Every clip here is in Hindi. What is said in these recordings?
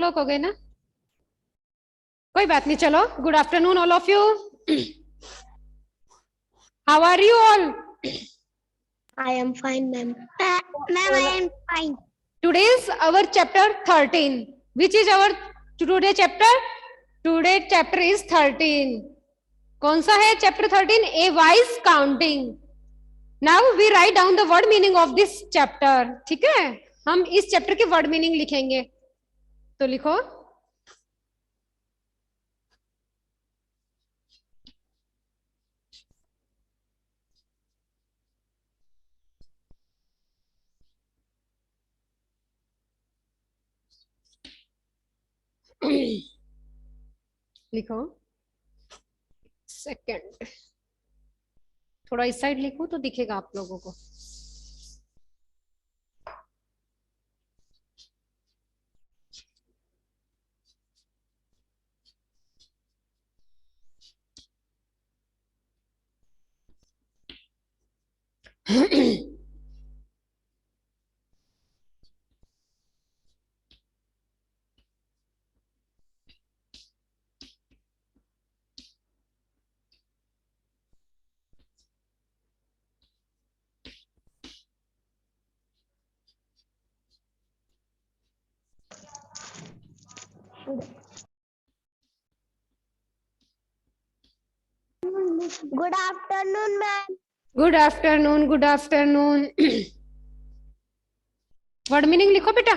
लोग हो गए ना? कोई बात नहीं, चलो good afternoon all of you. How are you all? I am fine, ma'am. Ma'am, I am fine. Today is our chapter 13. Which is our today chapter? Today chapter is 13. कौन सा है chapter 13? A wise counting. Now we write down the word meaning of this chapter. ठीक है, हम इस chapter की word meaning लिखेंगे. तो लिखो. लिखो. सेकंड, थोड़ा इस साइड लिखो तो दिखेगा आप लोगों को. Good afternoon, ma'am. Good afternoon, good afternoon. Word meaning लिखो बेटा.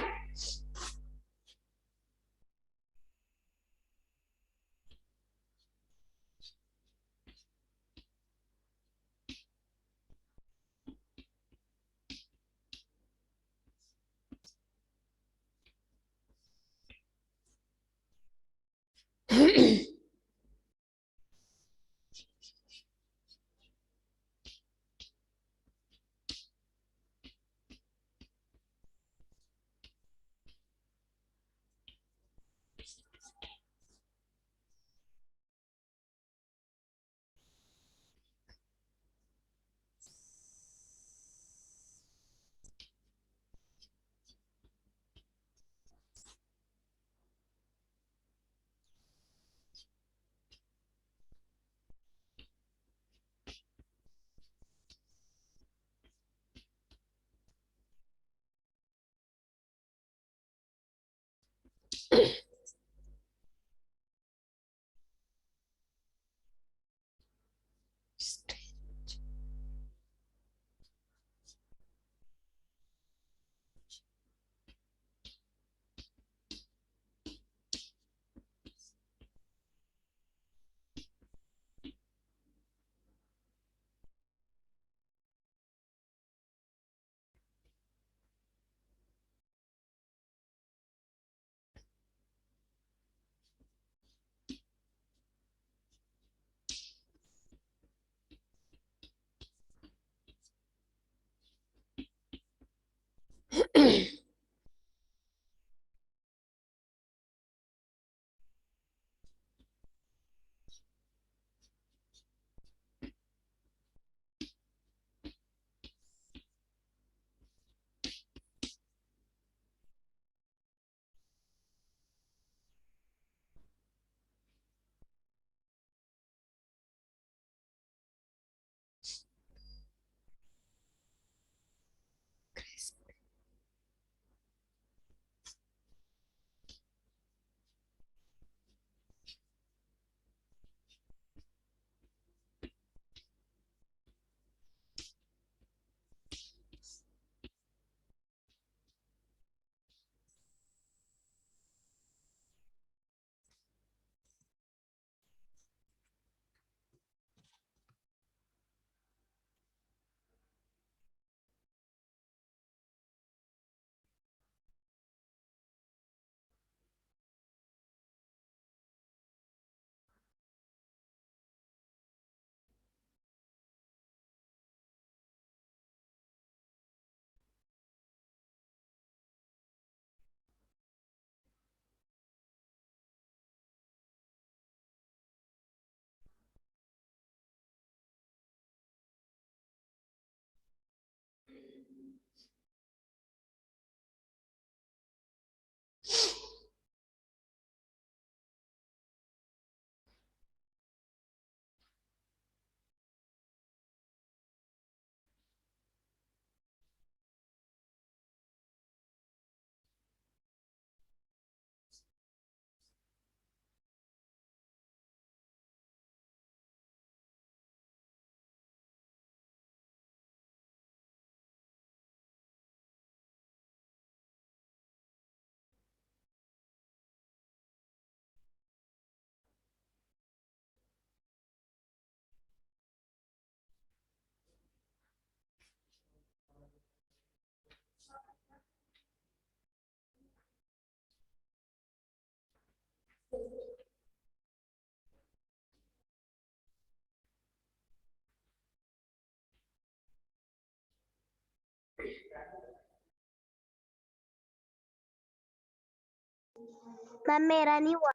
मैम मेरा नहीं हुआ।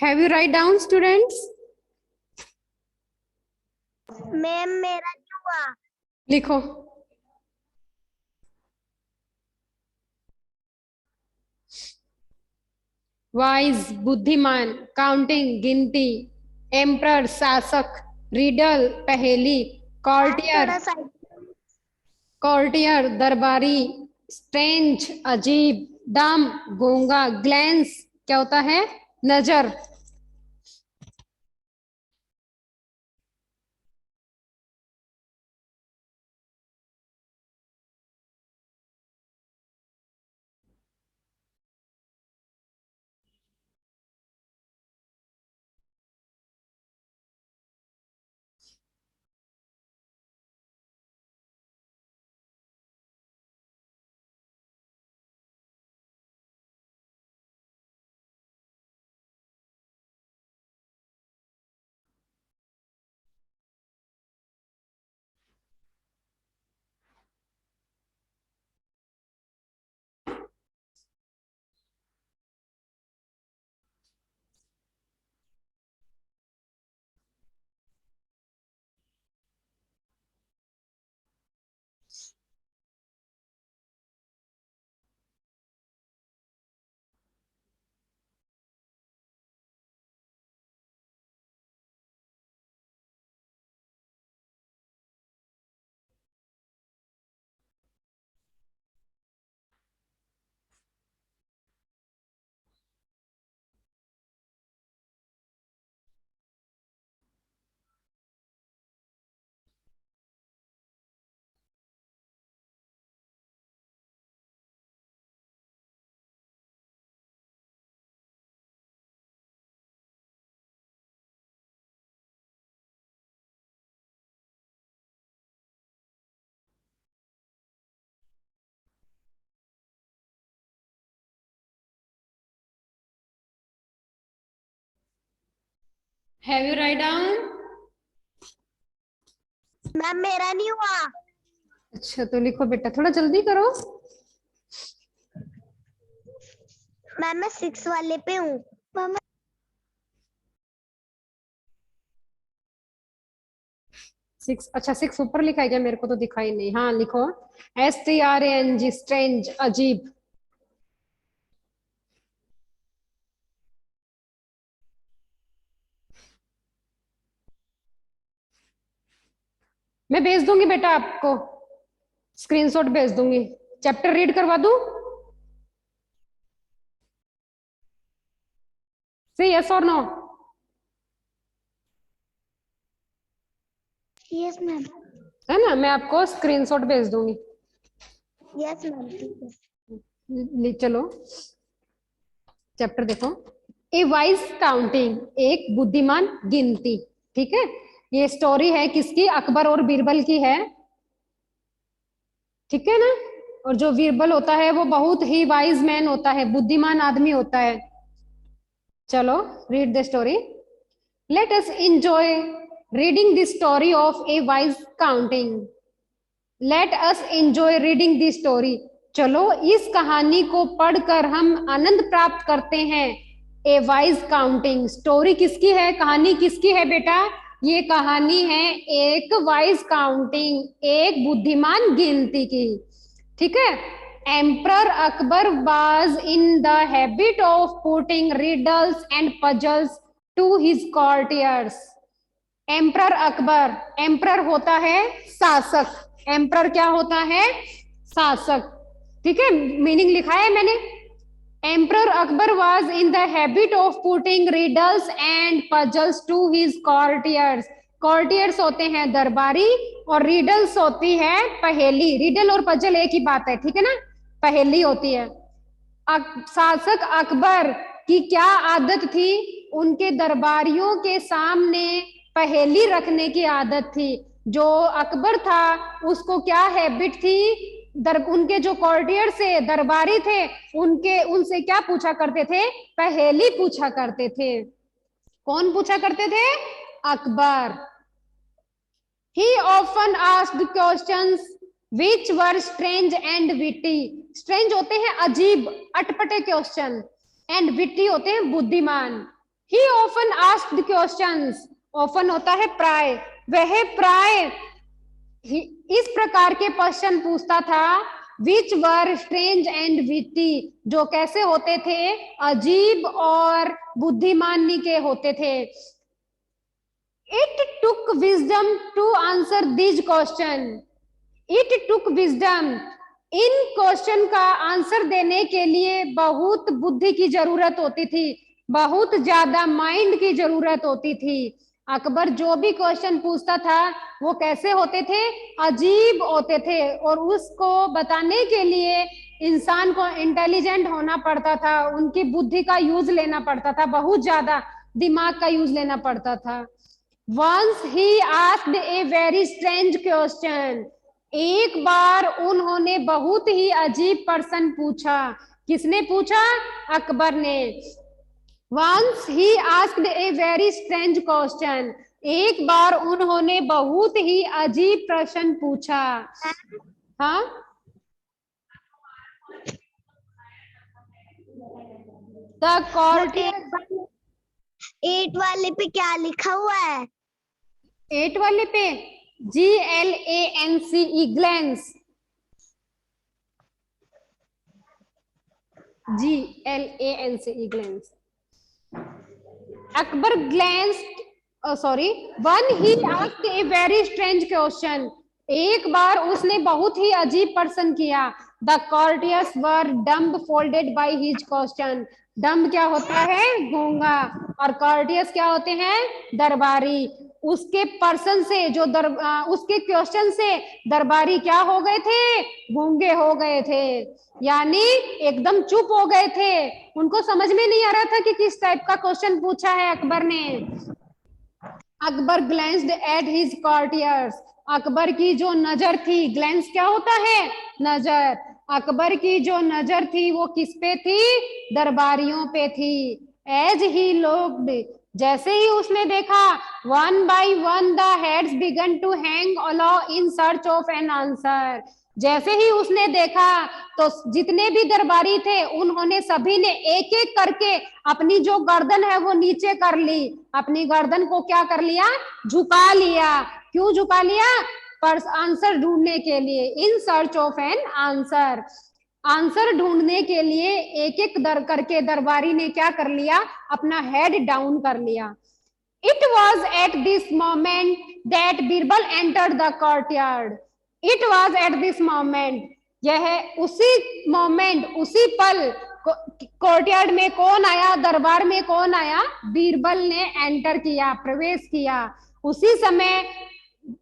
Have you write down, students? Ma'am मेरा नहीं हुआ। लिखो। वाइज बुद्धिमान, काउंटिंग गिनती, एम्प्रर शासक, रीडल पहेली, कॉर्टियर थोड़ा सा कॉर्टियर दरबारी, स्ट्रेंज अजीब, डम गूंगा, ग्लैंस क्या होता है? नजर। Have you write down? Ma'am मेरा नहीं हुआ। अच्छा तो लिखो बेटा, थोड़ा जल्दी करो। मैम मैं 6 वाले पे हूँ। मैम 6, अच्छा 6 ऊपर लिखा है क्या? मेरे को तो दिखाई नहीं। हाँ लिखो, STRANG स्ट्रेंज अजीब। मैं भेज दूंगी बेटा आपको, स्क्रीनशॉट भेज दूंगी। चैप्टर रीड करवा दूं? से यस और नो? Yes ma'am. है ना, मैं आपको स्क्रीनशॉट भेज दूंगी। यस मैम ठीक है। चलो चैप्टर देखो। ए वाइज काउंटिंग, एक बुद्धिमान गिनती। ठीक है, ये स्टोरी है किसकी? अकबर और बीरबल की है। ठीक है ना। और जो बीरबल होता है वो बहुत ही वाइज मैन होता है, बुद्धिमान आदमी होता है। चलो read the story. Let us enjoy reading the story of A wise counting. Let us enjoy reading the story. चलो इस कहानी को पढ़कर हम आनंद प्राप्त करते हैं। ए वाइज काउंटिंग, स्टोरी किसकी है? कहानी किसकी है बेटा? ये कहानी है एक वाइज काउंटिंग, एक बुद्धिमान गिनती की। ठीक है। Emperor Akbar was in the habit of putting riddles and puzzles to his courtiers. Emperor Akbar, emperor होता है शासक। एम्परर क्या होता है? शासक, ठीक है, मीनिंग लिखा है मैंने। Emperor Akbar was in the habit of putting riddles and puzzles to his courtiers. Courtiers होते हैं दरबारी और रिडल्स होती है पहेली। रिडल और पजल एक ही बात है, ठीक है ना, पहेली होती है। शासक अकबर की क्या आदत थी? उनके दरबारियों के सामने पहेली रखने की आदत थी। जो अकबर था उसको क्या हैबिट थी? उनके जो कॉर्टियर से दरबारी थे उनसे क्या पूछा करते थे? पहेली पूछा करते थे। कौन पूछा करते थे? Akbar. He often asked questions which were strange and witty. Strange होते हैं अजीब अटपटे क्वेश्चन, and witty होते हैं बुद्धिमान। He often asked questions, often होता है प्राय, वह प्राय इस प्रकार के क्वेश्चन पूछता था विच वर स्ट्रेंज एंड विटी, जो कैसे होते थे? अजीब और बुद्धिमानी के होते थे। It took wisdom to answer this question. It took wisdom, इन क्वेश्चन का आंसर देने के लिए बहुत बुद्धि की जरूरत होती थी, बहुत ज्यादा माइंड की जरूरत होती थी। अकबर जो भी क्वेश्चन पूछता था वो कैसे होते थे? अजीब होते थे, और उसको बताने के लिए इंसान को इंटेलिजेंट होना पड़ता था, उनकी बुद्धि का यूज लेना पड़ता था, बहुत ज्यादा दिमाग का यूज लेना पड़ता था। Once he asked a very strange question. एक बार उन्होंने बहुत ही अजीब प्रश्न पूछा। किसने पूछा? अकबर ने। Once he asked a very strange question. एक बार उन्होंने बहुत ही अजीब प्रश्न पूछा। हाँ, The courtier। 8 वाले पे क्या लिखा हुआ है? 8 वाले पे GLANCE, glance. GLANCE, glance. Akbar glanced, sorry, one he asked a very strange question. एक बार उसने बहुत ही अजीब प्रश्न किया। The courtiers were dumbfounded by his question. dumb क्या होता है? गूंगा। और courtiers क्या होते हैं? दरबारी। उसके पर्सन से उसके क्वेश्चन से दरबारी क्या हो गए थे? गूंगे हो गए थे, यानी एकदम चुप हो गए थे। उनको समझ में नहीं आ रहा था कि किस टाइप का क्वेश्चन पूछा है अकबर ने। Akbar glanced at his courtiers. Akbar की जो नजर थी, ग्लैंस क्या होता है? नजर। अकबर की जो नजर थी वो किस पे थी? दरबारियों पे थी। एज ही लुक्ड, जैसे ही उसने देखा, one by one the heads began to hang low in search of an answer. जैसे ही उसने देखा तो जितने भी दरबारी थे उन्होंने सभी ने एक एक करके अपनी जो गर्दन है वो नीचे कर ली, अपनी गर्दन को क्या कर लिया? झुका लिया। क्यों झुका लिया? पर आंसर ढूंढने के लिए, इन search of an answer. Answer ढूंढने के लिए एक एक दर करके दरबारी ने क्या कर लिया? अपना हेड डाउन कर लिया। It was at this moment that Birbal entered the courtyard. It was at this moment, यह उसी मोमेंट, उसी पल कोर्टयार्ड में कौन आया? दरबार में कौन आया? बीरबल ने एंटर किया, प्रवेश किया। उसी समय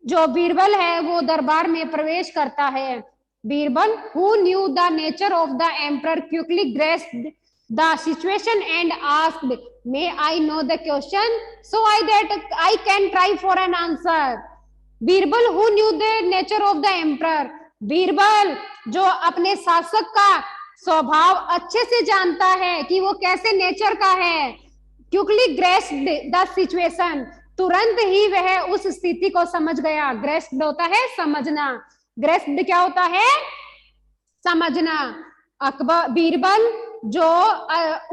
जो बीरबल है वो दरबार में प्रवेश करता है। Birbal, who knew the nature of the emperor, quickly grasped the situation and asked, may I know the question so that I can try for an answer. Birbal, who knew the nature of the emperor, Birbal जो अपने शासक का स्वभाव अच्छे से जानता है कि वो कैसे नेचर का है। क्विकली ग्रेस्ड द सिचुएशन, तुरंत ही वह उस स्थिति को समझ गया। ग्रेस्ड होता है समझना, ग्रेस्ड क्या होता है? समझना। अकबर, बीरबल जो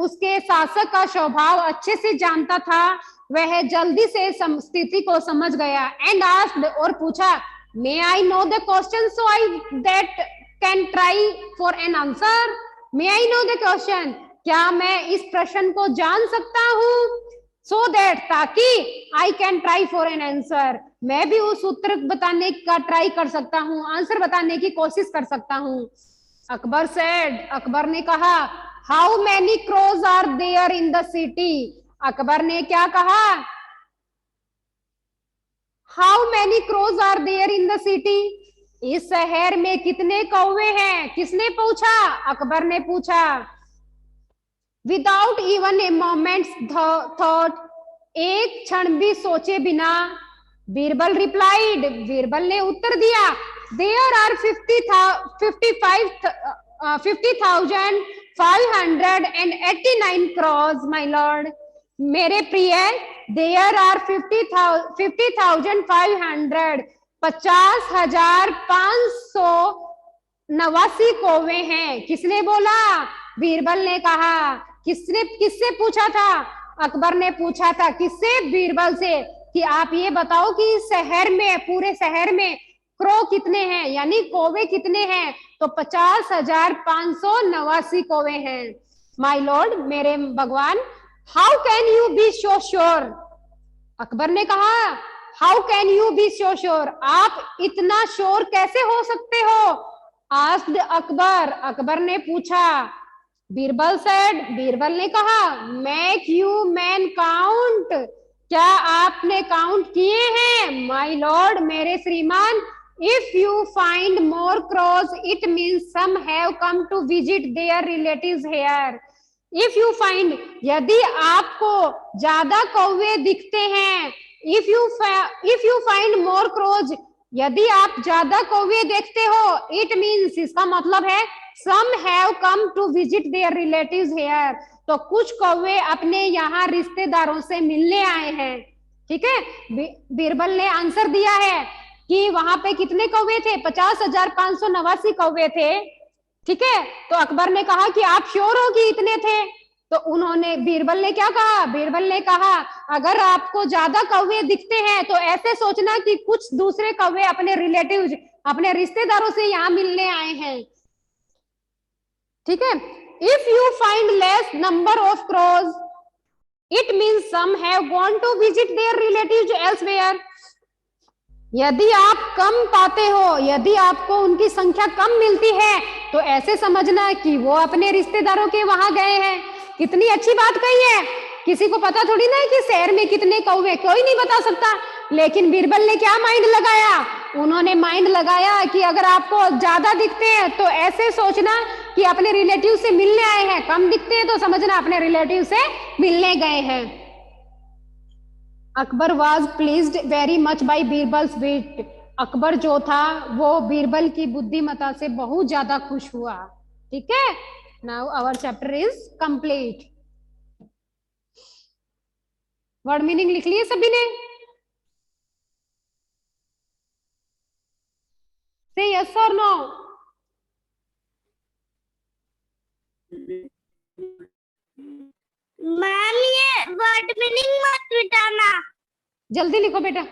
उसके शासक का स्वभाव अच्छे से जानता था, वह जल्दी से स्थिति को समझ गया। एंड आस्क्ड, और पूछा, may I know the question so I that can try for an answer. May I know the question, क्या मैं इस प्रश्न को जान सकता हूं? सो दैट, ताकि I can try for an answer, मैं भी उस उत्तर बताने का ट्राई कर सकता हूँ, आंसर बताने की कोशिश कर सकता हूँ। अकबर सेड, अकबर ने कहा, how many crows are there in the city. Akbar ने क्या कहा, how many crows are there in the city, इस शहर में कितने कौवे हैं। किसने पूछा, अकबर ने पूछा। Without even a moment's thought, एक क्षण भी सोचे बिना, बीरबल रिप्लाइड, बीरबल ने उत्तर दिया, there are 50,589 crows my lord. मेरे प्रिय, देयर आर 50,500, 50,589 कौवे हैं। किसने बोला, बीरबल ने कहा। किसने, किससे पूछा था, अकबर ने पूछा था। किससे, बीरबल से, कि आप ये बताओ कि शहर में, पूरे शहर में क्रो कितने हैं, यानी कौवे कितने हैं। तो 50,589 कौवे हैं। माय लॉर्ड, मेरे भगवान, how can you be so sure. Akbar ने कहा, how can you be so sure, आप इतना श्योर कैसे हो सकते हो। आस्क्ड अकबर, अकबर ने पूछा। बीरबल सेड, बीरबल ने कहा, मेक यू मैन काउंट, क्या आपने काउंट किए हैं। माय लॉर्ड, मेरे श्रीमान, if you find more crows it means some have come to visit their relatives here. If you find, यदि आपको ज्यादा कौवे दिखते हैं, if you find more crows, यदि आप ज्यादा कौवे देखते हो, इट मीन्स, इसका मतलब है, some have come to visit their relatives here, तो कुछ कौवे अपने यहाँ रिश्तेदारों से मिलने आए हैं। ठीक है, बीरबल ने आंसर दिया है कि वहां पे कितने कौवे थे, 50,589 कौवे थे। ठीक है, तो अकबर ने कहा कि आप श्योर हो कि इतने थे। तो उन्होंने, बीरबल ने क्या कहा, बीरबल ने कहा, अगर आपको ज्यादा कौवे दिखते हैं तो ऐसे सोचना कि कुछ दूसरे कौवे अपने रिलेटिव्स, अपने रिश्तेदारों से यहाँ मिलने आए हैं। ठीक है, if you find less number of crows it means some have gone to visit their relatives elsewhere. यदि आप कम पाते हो, यदि आपको उनकी संख्या कम मिलती है, तो ऐसे समझना कि वो अपने रिश्तेदारों के वहां गए हैं। कितनी अच्छी बात कही है। किसी को पता थोड़ी ना है कि शहर में कितने कौवे, कोई नहीं बता सकता। लेकिन बीरबल ने क्या माइंड लगाया, उन्होंने माइंड लगाया कि अगर आपको ज्यादा दिखते हैं तो ऐसे सोचना कि अपने रिलेटिव से मिलने आए हैं, कम दिखते हैं तो समझना अपने रिलेटिव से मिलने गए हैं। Akbar was pleased very much by Birbal's wit, Akbar जो था वो बीरबल की बुद्धिमत्ता से बहुत ज्यादा खुश हुआ। ठीक है, now our chapter is complete. Word meaning लिख लिए सभी ने, से यस और नो। मैम ये वर्ड मीनिंग मत मिटाना। जल्दी लिखो बेटा।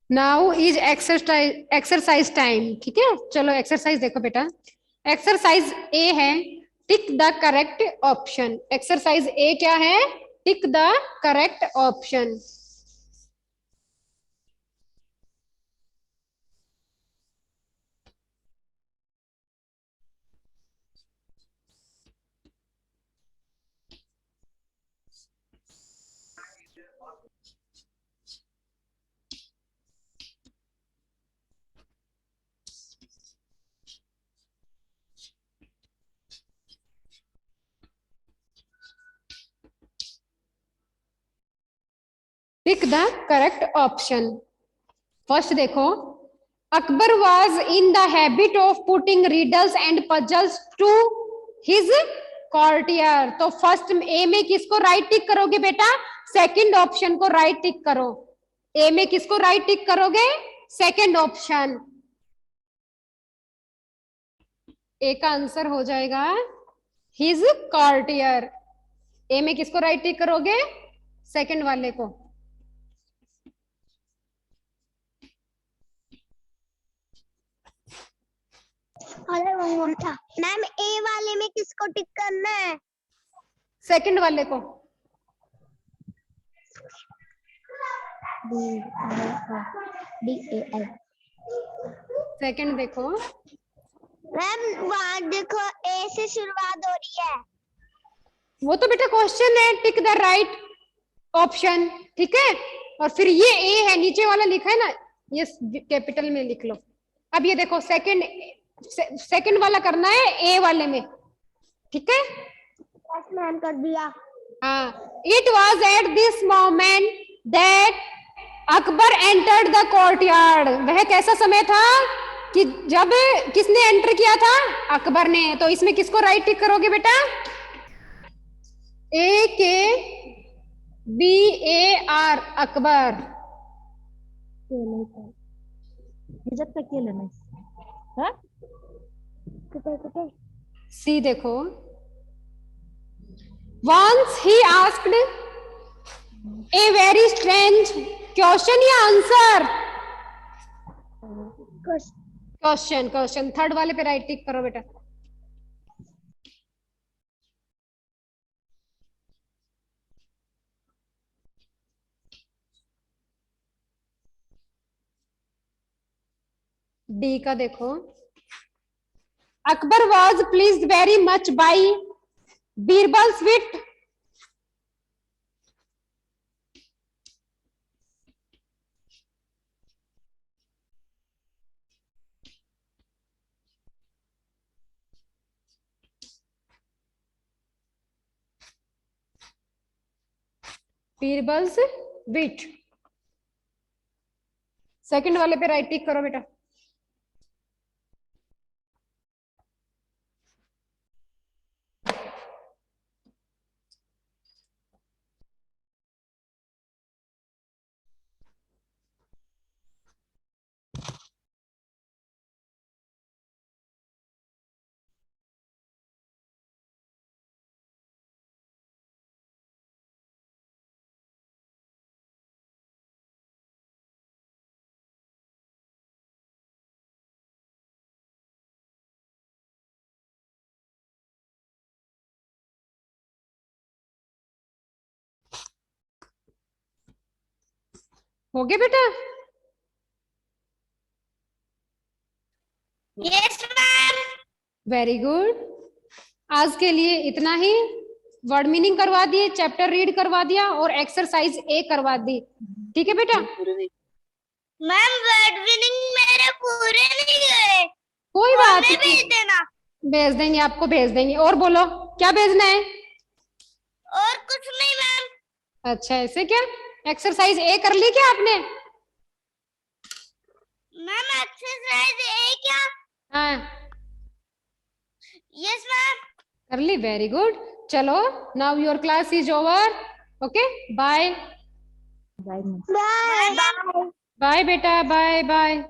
Now is exercise time. ठीक है, चलो एक्सरसाइज देखो बेटा। एक्सरसाइज ए है, tick the correct option. Exercise A क्या है, tick the correct option. Pick the correct option. First देखो, Akbar was in the habit of putting riddles and puzzles to his courtier. तो फर्स्ट ए में किसको राइट टिक करोगे बेटा? सेकंड ऑप्शन को राइट टिक करो। ए में किसको राइट टिक करोगे? Second option. ए का आंसर हो जाएगा हिज कॉर्टियर। ए में किसको राइट टिक करोगे? सेकंड वाले को। अरे मैम ए वाले में किसको टिक करना है? सेकंड वाले को। DAL। सेकंड देखो मैम वहाँ देखो ए से शुरुआत हो रही है। वो तो बेटा क्वेश्चन है, टिक द राइट ऑप्शन, ठीक है। और फिर ये ए है, नीचे वाला लिखा है ना, ये कैपिटल में लिख लो। अब ये देखो सेकंड वाला करना है ए वाले में, ठीक है। मैम कर दिया। हाँ, it was at this moment that Akbar entered the courtyard. वह कैसा समय था कि जब किसने एंटर किया था? अकबर ने। तो इसमें किसको राइट टिक करोगे बेटा? AKBAR, अकबर। सी देखो, once he asked a very strange question या आंसर? क्वेश्चन। थर्ड वाले पे राइट टिक करो बेटा। डी का देखो, Akbar was pleased very much by Birbal's wit. Birbal's wit. Second वाले पे राइट टिक करो बेटा। हो गया बेटा? Yes ma'am. Very good. आज के लिए इतना ही। वर्ड मीनिंग करवा दिए, चैप्टर रीड करवा दिया और एक्सरसाइज ए करवा दी, ठीक है बेटा? मैम वर्ड मीनिंग मेरे पूरे नहीं गए। कोई बात भेज नहीं, देना। भेज देंगे, आपको भेज देंगे। और बोलो क्या भेजना है? और कुछ नहीं मैम। अच्छा, ऐसे क्या? एक्सरसाइज ए कर ली क्या आपने? मैम एक्सरसाइज ए क्या? हाँ, यस मैम। कर ली। Very good. चलो, now your class is over. Okay, bye. Bye bye. Bye बेटा, बाय बाय।